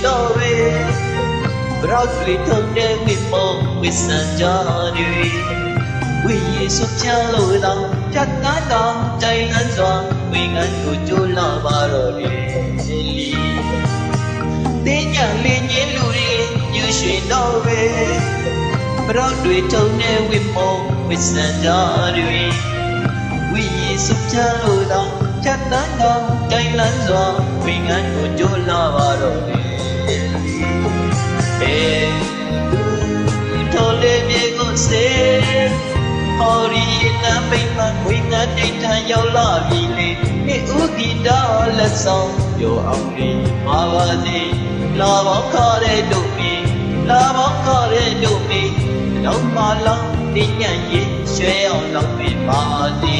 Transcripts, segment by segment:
တော့ပဲဘရောက်တွေထုံတဲ့မိမောဝစ်ဆန်ကြတွေဝိယေစုချလို့တော့ဖြတ်တန်းတော့တိုင်လန်းစွာဝိငန်းကိုကြိုးလာပါတော့တယ်တင်းညလင်းကြီးလူတွေညှရွှင်တော့ပဲဘရောက်တွေထုံတဲ့ဝိမောဝစ်ဆန်ကြတွေဝိယေစုချလို့တော့ဖြတ်တန်းတော့တိုင်လန်းစွာဝိငန်းကိုကြိုးလာပါတော့တယ်ထိုလေးမြေကိုစေဟောရီနာမိမဝိငါတိတ်ထရောက်လာပြီလေဒီဥဂီတာလက်ဆောင်ပြောအောင်လေးမာပါစေလာပေါင်းခါတဲ့တို့မီလာပေါင်းခါတဲ့တို့မီတော့မလောင်းတင်းညံ့ရင်ရွှဲအောင်လောက်ပြပါစေ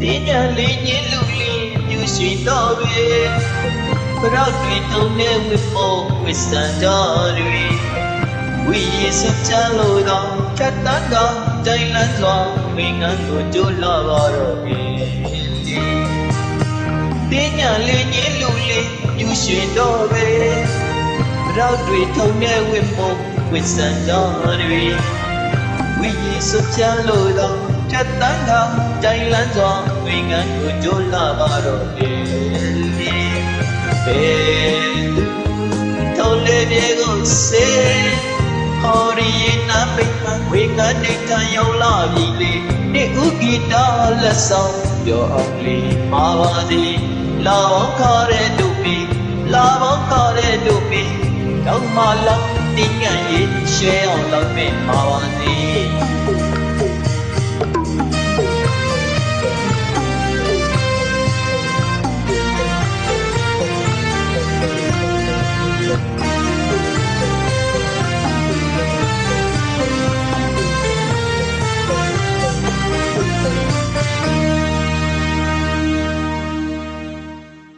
တင်းညလေးညင်းလူလေးညှရွှင်တော့ပဲဘရောက်တွေထုံတဲ့ဝိမောဝစ်ဆန်ကြတွေဝိယေစုချလို့တော့ဖြတ်တန်းတော့တိုင်လန်းစွာဝိငန်းကိုကြိုးလာပါတော့တယ်တင်းညလေးညင်းလူလေးညှရွှင်တော့ပဲဘရောက်တွေထုံတဲ့ဝိမောဝစ်ဆန်ကြတွေဝိယေစုချလို့တော့ဖြတ်တန်းတော့တိုင်လန်းစွာဝိငန်းကိုကြိုးလာပါတော့တယ်ထိုလေးမြေကိုစေဟောရီနာမိမဝိငန်းတိတ်ထရောက်လာပြီလေဒီဥဂီတာလက်ဆောင်ပြောအောင်လေးမာပါစေလာပေါင်းခါတဲ့တို့ပြီလာပေါင်းခါတဲ့တို့ပြီတော့မလောင်းတင်းငန်ရင်ရွှဲအောင်လောက်ပဲမာပါစေ